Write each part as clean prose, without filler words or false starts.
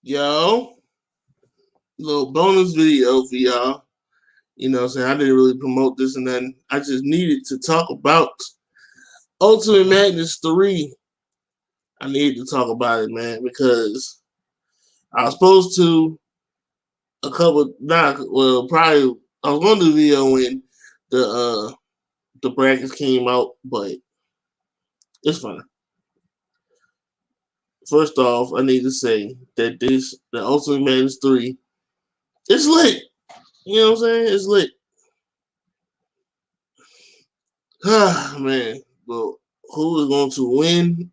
Yo, little bonus video for y'all. You know what I'm saying? I didn't really promote this and then I just needed to talk about Ultimate Madness 3. I needed to talk about it, man, because I was supposed to probably I was going to do the video when the brackets came out, but it's fine. First off, I need to say that the Ultimate Madness 3, it's lit. You know what I'm saying? It's lit. Man, well, who is going to win?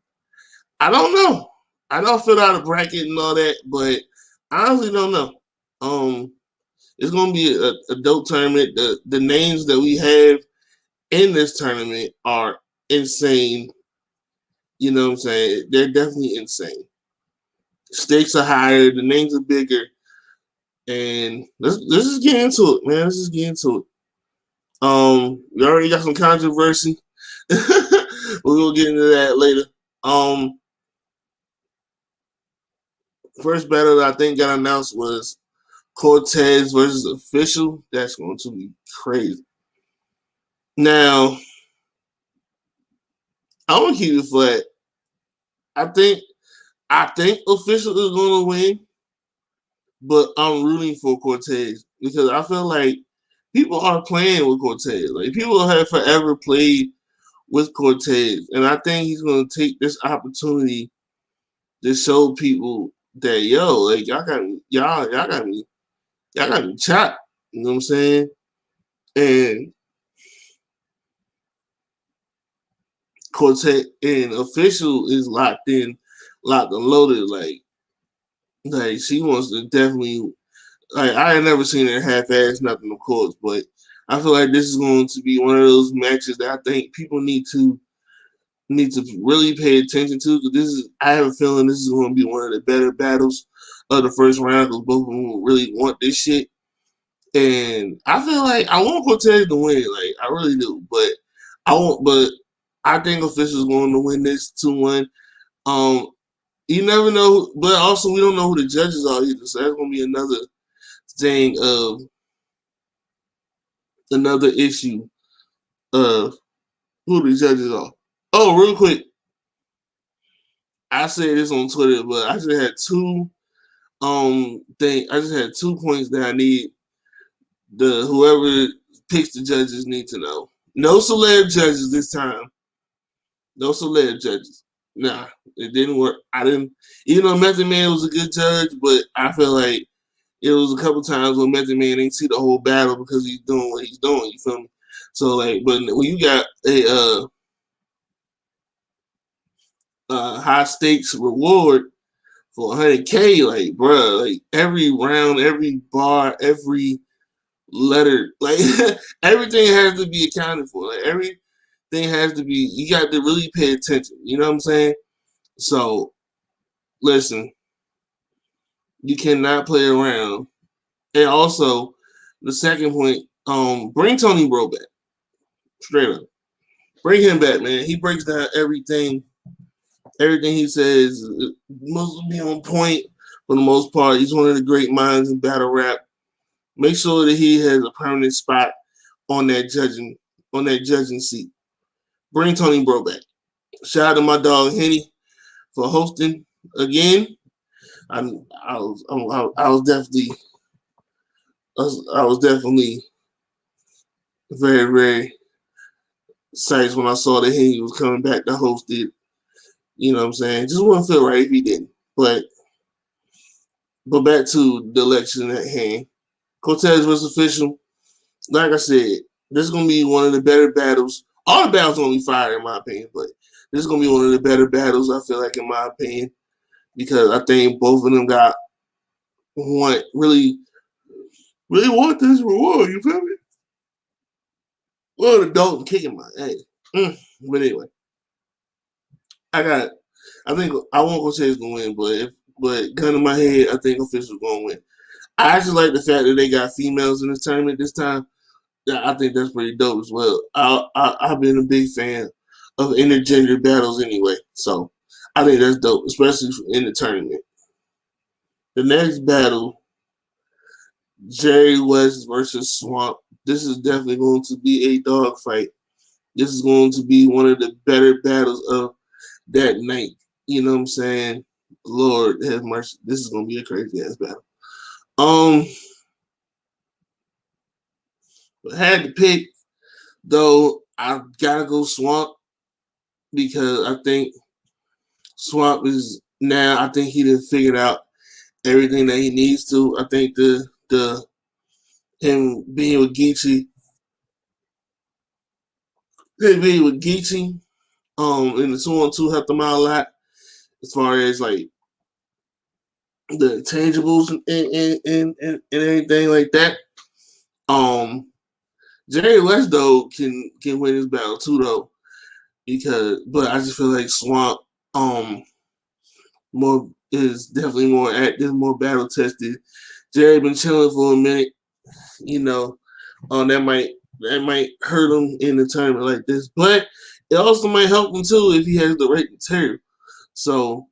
I don't know. I don't fill out a bracket and all that, but I honestly don't know. It's going to be a dope tournament. The names that we have in this tournament are insane. You know what I'm saying? They're definitely insane. Stakes are higher. The names are bigger. And let's just get into it, man. Let's just get into it. We already got some controversy. We're gonna get into that later. First battle that I think got announced was Cortez versus Official. That's going to be crazy. Now, I'm gonna keep it flat. I think Official is gonna win, but I'm rooting for Cortez because I feel like people are playing with Cortez. Like people have forever played with Cortez, and I think he's gonna take this opportunity to show people that like y'all got me chopped. You know what I'm saying? And Cortez and Official is locked and loaded. Like she wants to definitely. Like I ain't never seen her half-ass nothing, of course, but I feel like this is going to be one of those matches that I think people need to really pay attention to. Because I have a feeling this is going to be one of the better battles of the first round because both of them really want this shit. And I feel like I want Cortez to win, like I really do, but I think Official's going to win this 2-1. You never know, but also we don't know who the judges are either, so that's going to be another thing of another issue of who the judges are. Oh, real quick, I said this on Twitter, but I just had two points that I need whoever picks the judges need to know. No celeb judges this time. No celeb judges. Nah, it didn't work. Even though Method Man was a good judge, but I feel like it was a couple times when Method Man didn't see the whole battle because he's doing what he's doing. You feel me? So but when you got a high stakes reward for 100K, like bro, like every round, every bar, every letter, like everything has to be accounted for. Like everything has to be. You got to really pay attention. You know what I'm saying? So listen, you cannot play around. And also, the second point, bring Tony Bro back. Straight up. Bring him back, man. He breaks down everything. Everything he says must be on point for the most part. He's one of the great minds in battle rap. Make sure that he has a permanent spot on that judging seat. Bring Tony Bro back. Shout out to my dog Henny for hosting again. I was definitely very, very excited when I saw that he was coming back to host it. You know what I'm saying? Just wouldn't feel right if he didn't. But back to the election at hand. Cortez versus Official. Like I said, this is gonna be one of the better battles. All the battles gonna be fire in my opinion, but this is gonna be one of the better battles, I feel like, in my opinion. Because I think both of them really want this reward, you feel me? Well, the Dalton kicking my ass. But anyway, I think I want Cortez to win, but gun in my head, I think Official's gonna win. I actually like the fact that they got females in this tournament this time. Yeah, I think that's pretty dope as well. I've been a big fan of intergender battles anyway, so I think that's dope, especially in the tournament. The next battle, Jerry West versus Swamp. This is definitely going to be a dogfight. This is going to be one of the better battles of that night. You know what I'm saying? Lord have mercy. This is going to be a crazy ass battle. But had to pick though. I gotta go Swamp because I think Swamp is now. I think he done figured out everything that he needs to. I think the him being with Geechee, him being with Geechee, and the 2-on-2 helped him out a lot as far as like the tangibles and everything like that. Jerry West though can win this battle too though but I just feel like Swamp more is definitely more active, more battle tested. Jerry been chilling for a minute, you know. That might hurt him in a tournament like this, but it also might help him too if he has the right material. So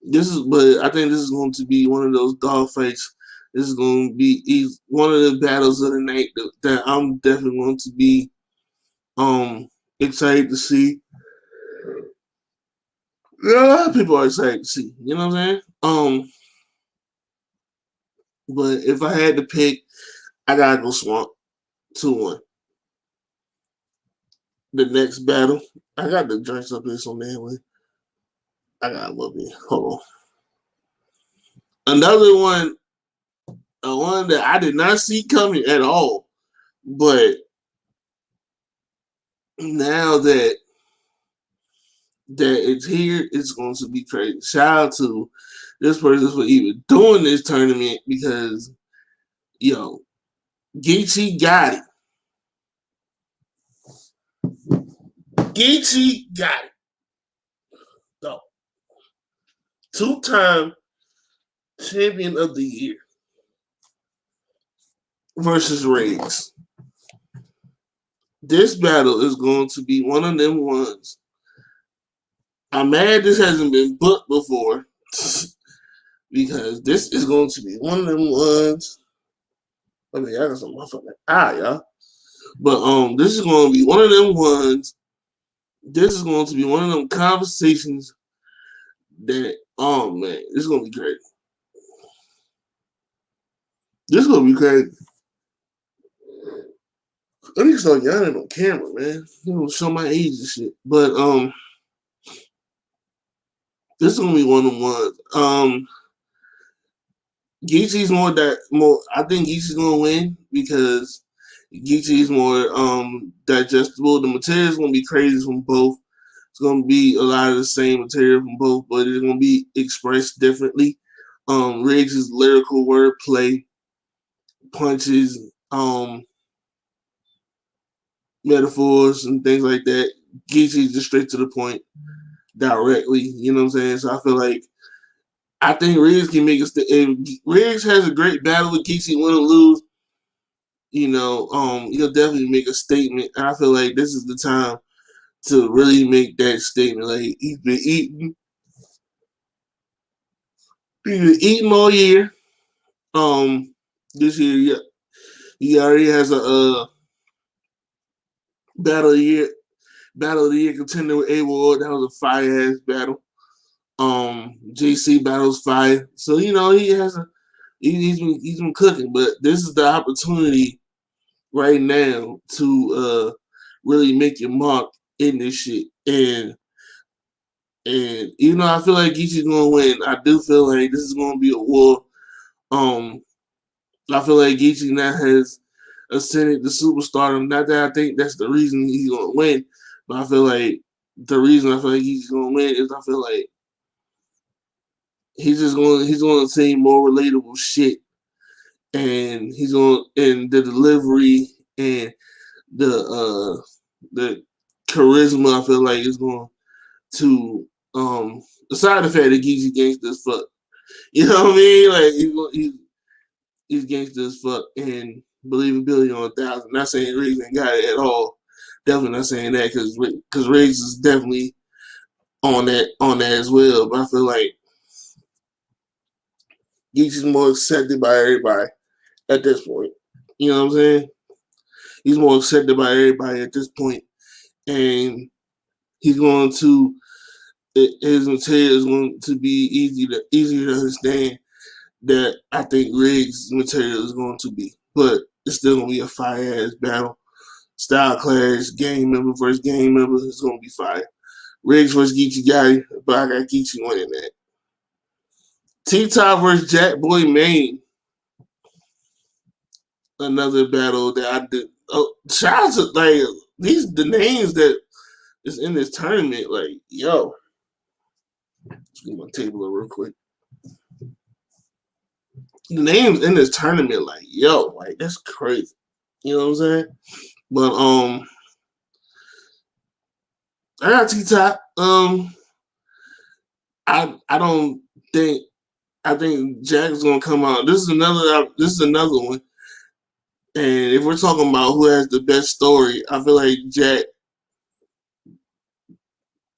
but I think this is going to be one of those dog fights. This is going to be one of the battles of the night that I'm definitely going to be excited to see. A lot of people are excited to see. You know what I'm saying? But if I had to pick, I gotta go Swamp 2-1. The next battle, I got the drinks up here so man. I got a little bit. Hold on. Another one, one that I did not see coming at all, but now that it's here, it's going to be crazy. Shout out to this person for even doing this tournament because, Geechee got it. Geechee got it. So, 2-time champion of the year versus Riggs. This battle is going to be one of them ones. I'm mad this hasn't been booked before because this is going to be one of them ones. I mean, I got some motherfucking y'all. But this is going to be one of them ones. This is going to be one of them conversations that, oh man, this is going to be great. This is going to be crazy. I need to start yelling on camera, man. Show my age and shit. But this is gonna be one of them ones. Geechee's more. I think Geechee's gonna win because Geechee's more digestible. The material is gonna be crazy from both. It's gonna be a lot of the same material from both, but it's gonna be expressed differently. Riggs' lyrical wordplay, punches, metaphors and things like that. Geechee's just straight to the point, directly. You know what I'm saying? So I think Riggs can make if Riggs has a great battle with Geechee, win or lose, he'll definitely make a statement. And I feel like this is the time to really make that statement. Like he's been eating all year. This year, he already has a battle of the year contender with A Ward. That was a fire ass battle. JC battles fire. So he's been cooking, but this is the opportunity right now to really make your mark in this shit. And I feel like Geechee's gonna win. I do feel like this is gonna be a war. I feel like Geechee now has ascended to superstardom. Not that I think that's the reason he's gonna win, but I feel like the reason I feel like Geechee's gonna win is I feel like he's gonna say more relatable shit, and and the delivery and the charisma I feel like is going to aside the fact that Geechee gangsta as fuck. You know what I mean? Like he's gangsta as fuck and believability on 1,000. Not saying Riggs ain't got it at all. Definitely not saying that because Riggs is definitely on that as well. But I feel like Geechee's more accepted by everybody at this point. You know what I'm saying? He's more accepted by everybody at this point, and he's going to his material is going to be easier to understand that I think Riggs' material is going to be, but it's still going to be a fire ass battle. Style clash, game member versus game member is going to be fire. Riggs versus Geechee Gotti, but I got Geechee winning that. T-Top versus Jack Boy Maine. Another battle that I did. Oh, shout out to like the names that is in this tournament. Like, yo, let's get my table up real quick. The names in this tournament, like, yo, like that's crazy. You know what I'm saying? But I got T-Top. I don't think I think Jack's gonna come out. This is another one. And if we're talking about who has the best story, I feel like Jack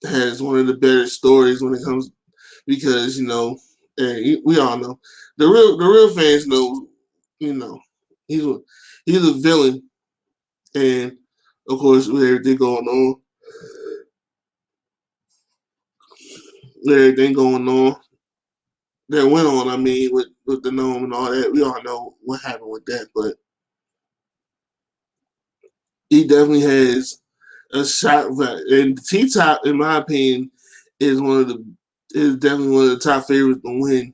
has one of the better stories when it comes because and we all know the real fans know, he's he's a villain, and of course with everything going on that went on. I mean, with the gnome and all that, we all know what happened with that, but he definitely has a shot. And T-Top, in my opinion, is definitely one of the top favorites to win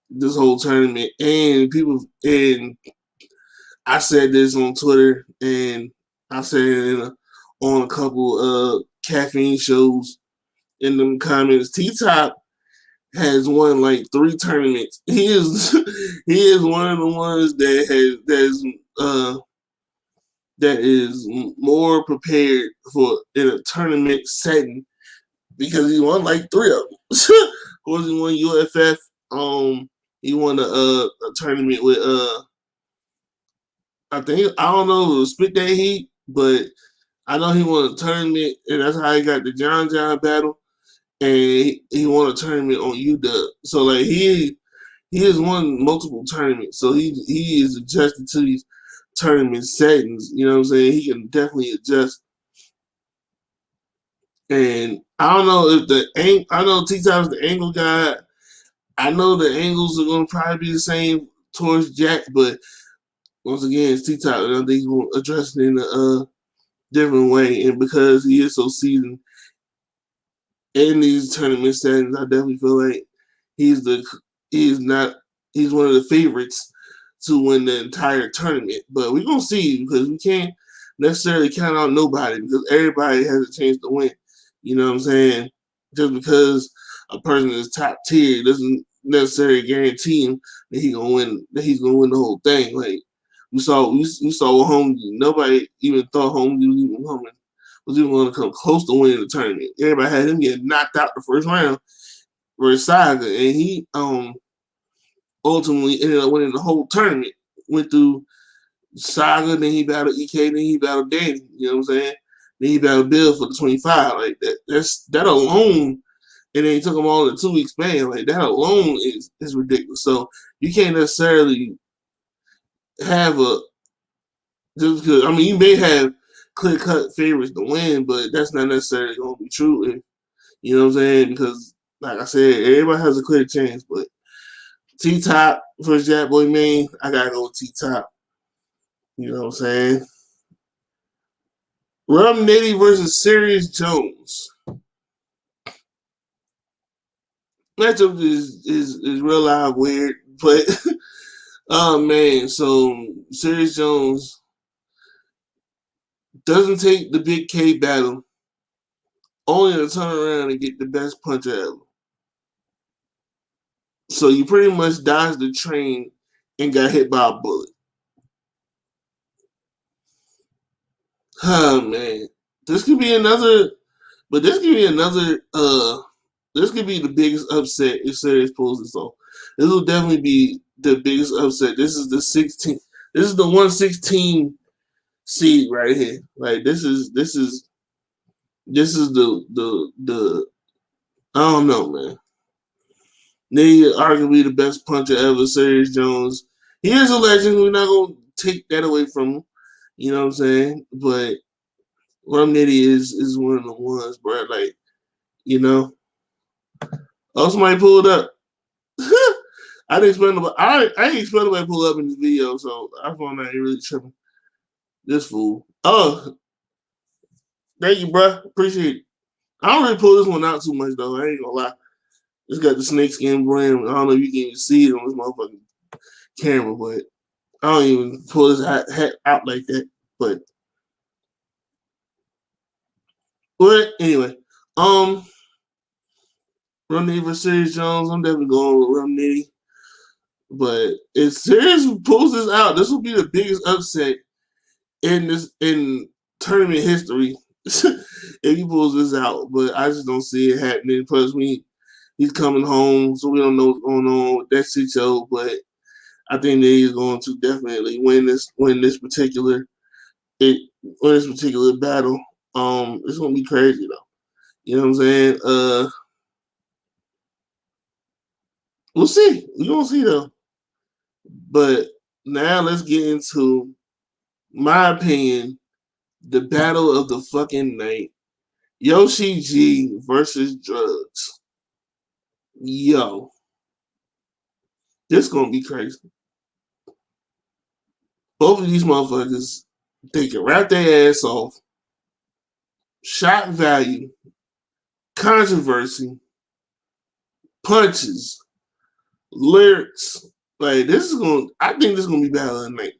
this whole tournament. And I said this on Twitter, and I said it on a couple caffeine shows in them comments. T-Top has won like 3 tournaments. He is he is one of the ones that is more prepared for in a tournament setting because he won like 3 of them. Of course, he won UFF. He won a tournament with I don't know if it was Spit That Heat, but I know he won a tournament, and that's how he got the John battle, and he won a tournament on UW. So like he has won multiple tournaments, so he is adjusted to these tournament settings. You know what I'm saying? He can definitely adjust. And I don't know if I know T-Top's the angle guy. I know the angles are gonna probably be the same towards Jack, but once again, it's T-Top, and I think he's gonna address it in a different way. And because he is so seasoned in these tournament settings, I definitely feel like he's not he's one of the favorites to win the entire tournament. But we're gonna see because we can't necessarily count out nobody because everybody has a chance to win. You know what I'm saying? Just because a person is top tier doesn't necessarily guarantee him that he's gonna win the whole thing. Like we saw with Holmes, nobody even thought Holmes was even going to come close to winning the tournament. Everybody had him getting knocked out the first round versus Saga, and he ultimately ended up winning the whole tournament. Went through Saga, then he battled EK, then he battled Danny. You know what I'm saying? Then he battled Bill for the 25. Like that alone, and then he took them all in a 2-week span. Like that alone is ridiculous. So you can't necessarily have just because you may have clear cut favorites to win, but that's not necessarily going to be true. You know what I'm saying? Because like I said, everybody has a clear chance, but T-Top versus Jack Boy Maine, I gotta go with T-Top. You know what I'm saying? Remnant versus Sirius Jones. Matchup is real live weird, but oh man, so Sirius Jones doesn't take the big K battle, only to turn around and get the best puncher ever. So you pretty much dodged the train and got hit by a bullet. Oh man, this could be another, but this could be another. This could be the biggest upset if Sirius pulls this off. This will definitely be the biggest upset. This is the 16. This is the 116 seed right here. Like this is the I don't know, man. Nitty arguably the best puncher ever, Sirius Jones. He is a legend. We're not gonna take that away from him. You know what I'm saying? But Nitty is one of the ones, bro. Like, you know. Oh, somebody pulled up. I didn't expect nobody. I didn't expect nobody to pull up in this video, so I found that ain't really tripping. This fool. Oh, thank you, bro. Appreciate it. I don't really pull this one out too much though. I ain't gonna lie. It's got the snakeskin brand. I don't know if you can even see it on this motherfucking camera, but I don't even pull this hat out like that. But anyway, Remnant versus Sirius Jones. I'm definitely going with Remnant. But if Sirius pulls this out, this will be the biggest upset in tournament history. If he pulls this out, but I just don't see it happening. Plus, he's coming home, so we don't know what's going on with that shit show. But I think that he's going to definitely win this particular battle. It's gonna be crazy though. You know what I'm saying? We'll see. We're gonna see though. But now let's get into my opinion, the battle of the fucking night. Yoshi G versus Drugs. Yo. This gonna be crazy. Both of these motherfuckers, they can rap their ass off. Shock value, controversy, punches, lyrics. Like I think this is gonna be battle of the night.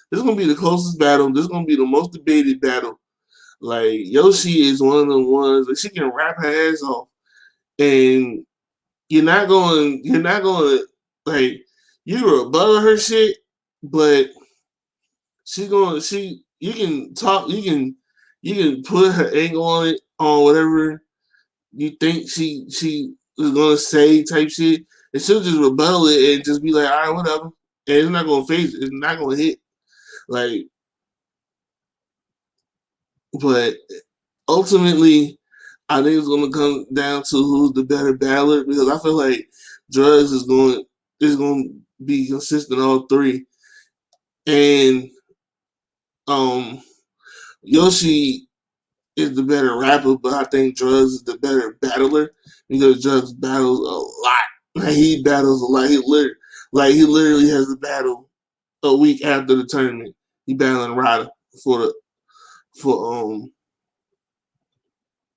This is gonna be the closest battle. This is gonna be the most debated battle. Like Yoshi is one of the ones that she can rap her ass off, and you're not going like you're above her shit, but you can talk, you can put her angle on it on whatever you think she is gonna say type shit, and she'll just rebuttal it and just be like, all right, whatever, and it's not gonna phase it, it's not gonna hit. Like, but ultimately, I think it's gonna come down to who's the better battler because I feel like Drugs is going to be consistent all three, and Yoshi is the better rapper, but I think Drugs is the better battler because Drugs battles a lot. Like he battles a lot. He literally has a battle a week after the tournament. He battling Ryder for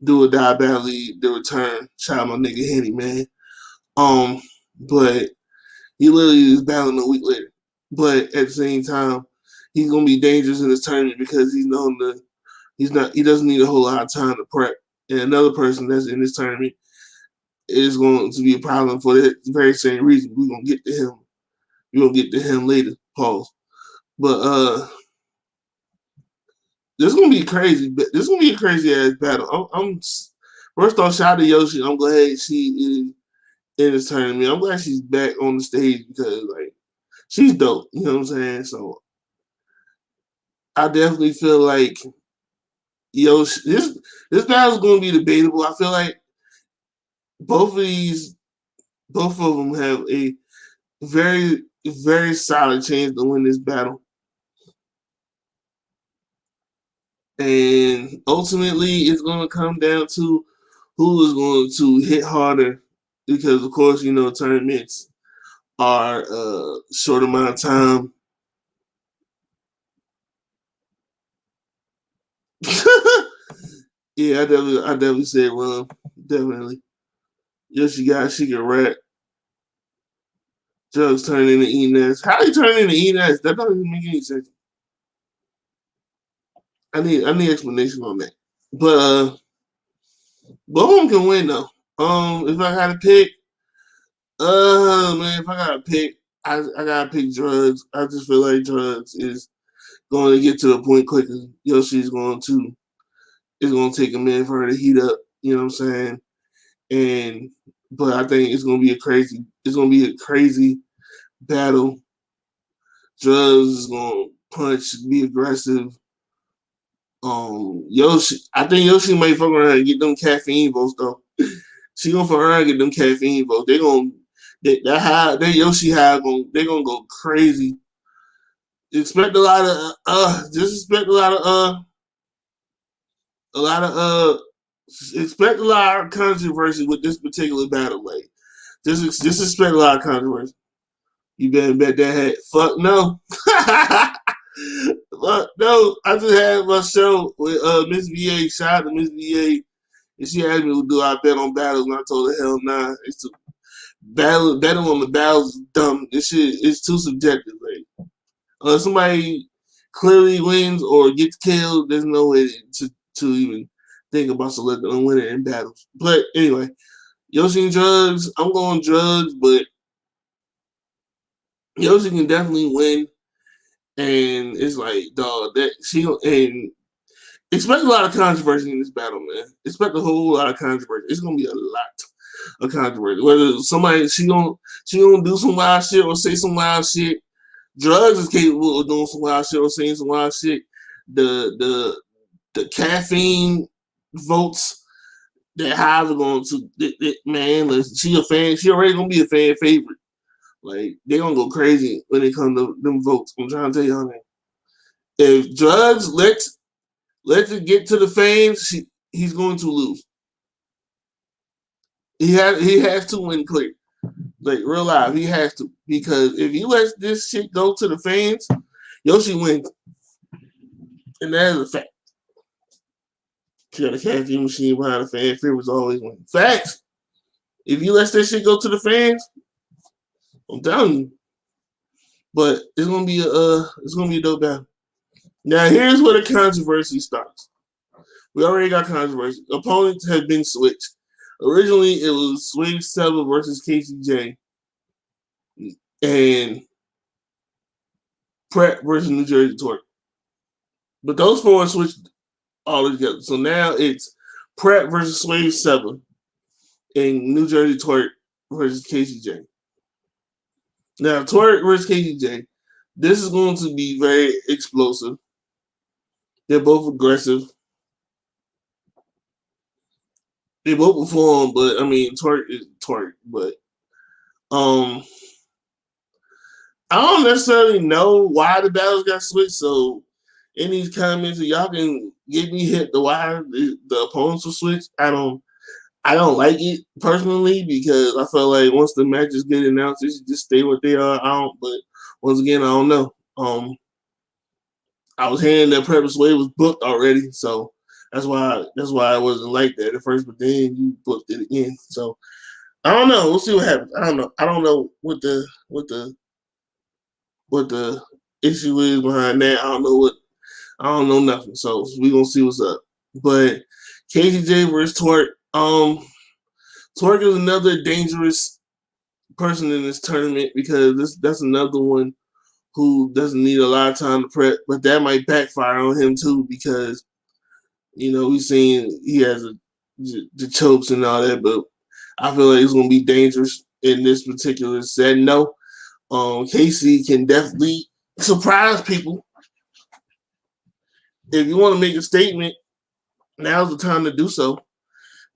do or die battle the return. Shout out my nigga Henny, man. But he literally is battling a week later. But at the same time, he's gonna be dangerous in this tournament because he doesn't need a whole lot of time to prep. And another person that's in this tournament is going to be a problem for that very same reason. We're gonna get to him. We're gonna get to him later. Pause. But this is gonna be crazy. This is gonna be a crazy ass battle. I'm first off, shout out to Yoshi. I'm glad she is in this tournament. I'm glad she's back on the stage because like she's dope. You know what I'm saying? So I definitely feel like Yoshi. This battle is gonna be debatable. I feel like both of them have a very, very solid chance to win this battle. And ultimately, it's going to come down to who is going to hit harder because, of course, you know, tournaments are a short amount of time. Yeah, I definitely said wrong. Definitely. Yes, she can rap. Drugs turn into Enes. How you turn into Enes? That doesn't even make any sense. I need explanation on that. But both of them can win though. If I had to pick, man, if I gotta pick, I gotta pick Drugs. I just feel like Drugs is going to get to the point quicker. Yoshi's going to it's going to take a minute for her to heat up. You know what I'm saying? But I think it's going to be a crazy battle. Drugs is going to punch, be aggressive. Yoshi, I think Yoshi might fuck around and get them caffeine votes though. She gonna fuck around and get them caffeine votes. That Yoshi high they're gonna go crazy. Expect a lot of just expect a lot of expect a lot of controversy with this particular battle. Like just expect a lot of controversy. You better bet that head. Fuck no. Fuck no. I just had my show with Miss VA. Shout out to Miss VA. And she asked me to do I bet on battles, and I told her hell nah. It's too betting on the battles is dumb. This shit is too subjective. Like somebody clearly wins or gets killed, there's no way to even think about selecting a winner in battles. But anyway, Yoshi and drugs. I'm going drugs, but Yoshi can definitely win. And it's like, dog, that she and expect a lot of controversy in this battle, man. Expect a whole lot of controversy. It's gonna be a lot of controversy. Whether somebody she gonna do some wild shit or say some wild shit. Drugs is capable of doing some wild shit or saying some wild shit. The caffeine votes that Hive are going to man. She a fan. She already gonna be a fan favorite. Like they gonna go crazy when it comes to them votes. I'm trying to tell y'all, man. If drugs lets it get to the fans, he's going to lose. He has to win clear. Like real life, he has to, because if he lets this shit go to the fans, Yoshi wins, and that is a fact. She got a caffeine machine behind the fan. Favorites always win. Facts. If you let that shit go to the fans, I'm telling you. But it's gonna be a dope battle. Now here's where the controversy starts. We already got controversy. Opponents have been switched. Originally, it was Swing 7 versus KCJ and Pratt versus New Jersey Twerk. But those four switched all together. So now it's Pratt versus Swing 7 and New Jersey Twerk versus KCJ. Now, Twerk versus KCJ, this is going to be very explosive. They're both aggressive. They both perform, but I mean, Twerk is Twerk. But I don't necessarily know why the battles got switched. So in these comments, y'all can get me hit the why the opponents were switched. I don't like it personally because I feel like once the matches get announced, they should just stay what they are. But once again, I don't know. I was hearing that Purpose Way was booked already, so that's why I wasn't like that at first. But then you booked it again, so I don't know. We'll see what happens. I don't know what the issue is behind that. I don't know nothing. So we gonna see what's up. But KCJ versus Twerk. Twerk is another dangerous person in this tournament because that's another one who doesn't need a lot of time to prep, but that might backfire on him too because we've seen he has the chokes and all that, but I feel like it's gonna be dangerous in this particular set. No, KC can definitely surprise people. If you want to make a statement, now's the time to do so.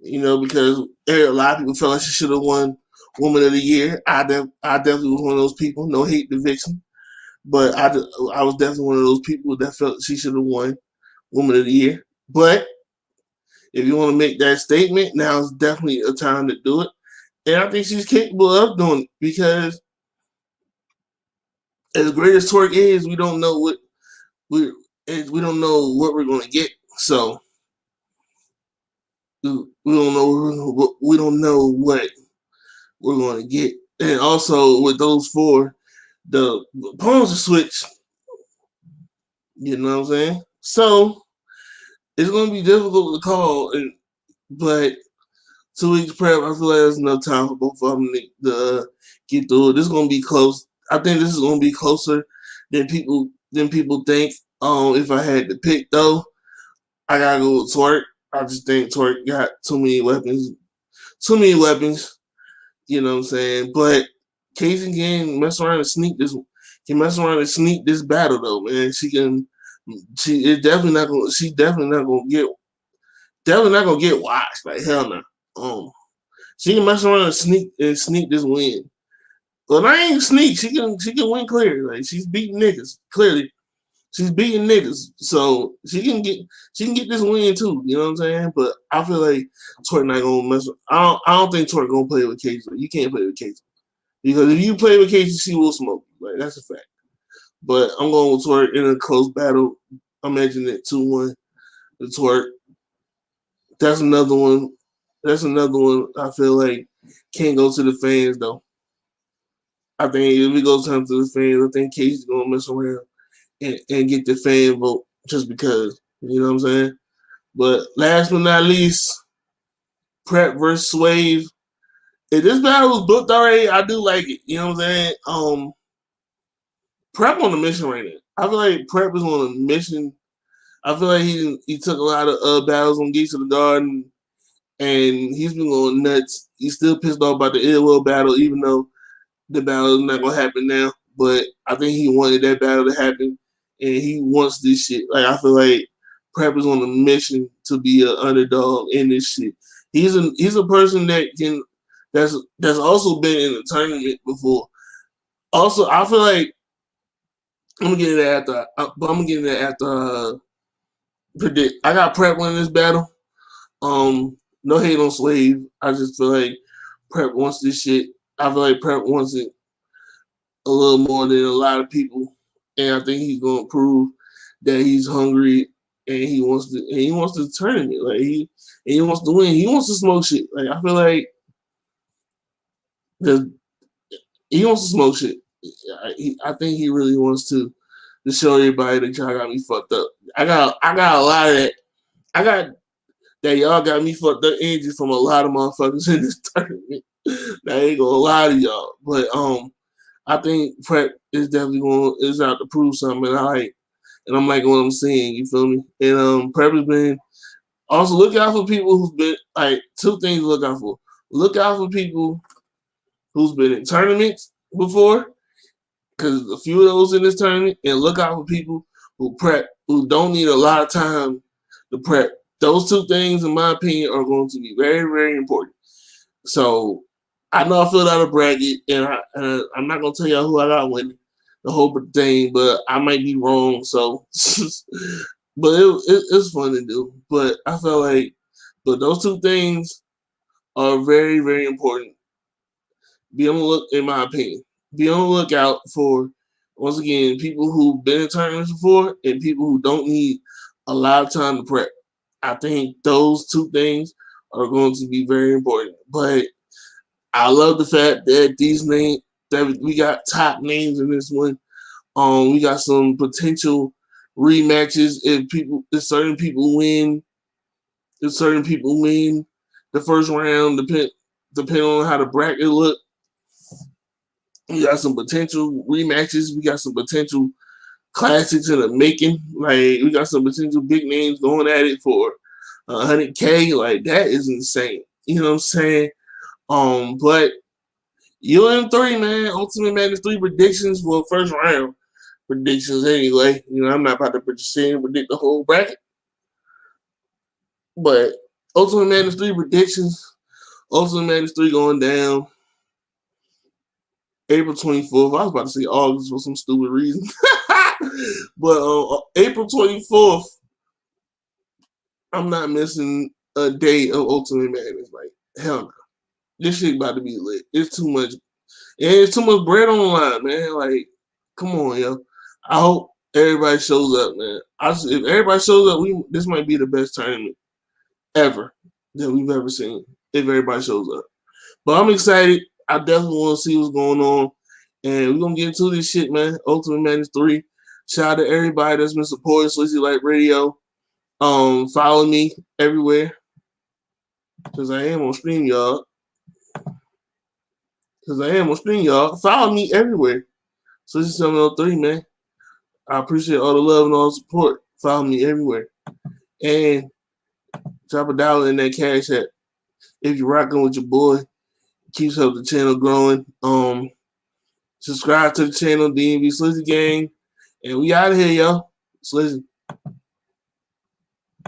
Because a lot of people felt like she should have won Woman of the Year. I definitely was one of those people. No hate to Vixen. But I was definitely one of those people that felt she should have won Woman of the Year. But if you want to make that statement, now is definitely a time to do it. And I think she's capable of doing it because as great as Twerk is, we don't know what we're going to get. So we don't know what we're going to get. And also with those four, the opponents are switched. You know what I'm saying? So it's going to be difficult to call, but 2 weeks prep, I feel like there's enough time for both of them to get through it. This is going to be close. I think this is going to be closer than people think. If I had to pick, though, I got to go with Twerk. I just think Twerk got too many weapons. You know what I'm saying? But Casey can mess around and sneak this. Can mess around and sneak this battle though, man. She definitely not gonna get watched. Like hell no. She can mess around and sneak this win. Well, I ain't sneak. She can win clear. Like she's beating niggas. Clearly, she's beating niggas. So she can get this win too. You know what I'm saying? But I feel like Twerk not gonna mess. I don't think Twerk gonna play with Casey. You can't play with Casey because if you play with Casey, she will smoke. Like that's a fact. But I'm going with Twerk in a close battle. I'm imagining it 2-1. The Twerk. That's another one. That's another one. I feel like can't go to the fans though. I think if we go time to the fans, I think Casey's gonna mess around and get the fan vote just because. You know what I'm saying? But last but not least, Prep versus Swave. If this battle was booked already, I do like it. You know what I'm saying? Prep on a mission right now. I feel like Prep is on a mission. I feel like he took a lot of battles on Gates of the Garden, and he's been going nuts. He's still pissed off about the Ill battle, even though the battle is not gonna happen now. But I think he wanted that battle to happen, and he wants this shit. Like I feel like Prep is on a mission to be an underdog in this shit. He's a person that's also been in a tournament before. Also, I feel like I'm gonna get it after, but I'm gonna get it after predict. I got Prep winning this battle. No hate on Slave. I just feel like Prep wants this shit. I feel like Prep wants it a little more than a lot of people, and I think he's gonna prove that he's hungry and he wants the tournament. Like he wants to win. He wants to smoke shit. Like I feel like he wants to smoke shit. I think he really wants to show everybody that y'all got me fucked up. I got a lot of that. I got that y'all got me fucked up energy from a lot of motherfuckers in this tournament. I ain't gonna lie to y'all, but I think Prep is definitely is out to prove something, and I'm like what I'm saying. You feel me? And Prep has been also look out for people who's been like two things to look out for. Look out for people who's been in tournaments before, because a few of those in this tournament, and look out for people who don't need a lot of time to prep. Those two things, in my opinion, are going to be very, very important. So I know I filled out a bracket, and I'm not going to tell y'all who I got winning the whole thing, but I might be wrong. So, but it's fun to do. But I feel like, but those two things are very, very important. Be on the look, in my opinion. Be on the lookout for, once again, people who've been in tournaments before and people who don't need a lot of time to prep. I think those two things are going to be very important. But I love the fact that that we got top names in this one. We got some potential rematches if certain people win. If certain people win the first round, depending on how the bracket look. We got some potential rematches. We got some potential classics in the making. Like we got some potential big names going at it for 100K. Like that is insane. You know what I'm saying? But UM3, man, Ultimate Madness 3 predictions for first round predictions anyway. You know, I'm not about to predict the whole bracket. But Ultimate Madness 3 predictions. Ultimate Madness 3 going down April 24th. I was about to say August for some stupid reason. But April 24th, I'm not missing a day of Ultimate Madness. Like, hell no. This shit about to be lit. It's too much. And it's too much bread on the line, man. Like, come on, yo. I hope everybody shows up, man. If everybody shows up, this might be the best tournament ever that we've ever seen. If everybody shows up. But I'm excited. I definitely want to see what's going on. And we're going to get into this shit, man. Ultimate Madness 3. Shout out to everybody that's been supporting Sleazy Light Radio. Follow me everywhere. Because I am on stream, y'all. Follow me everywhere. Sleazy 703, man. I appreciate all the love and all the support. Follow me everywhere. And drop $1 in that cash app. If you're rocking with your boy, keeps help the channel growing. Subscribe to the channel, DMV Slizzy Gang. And we out of here, y'all. Slizzy.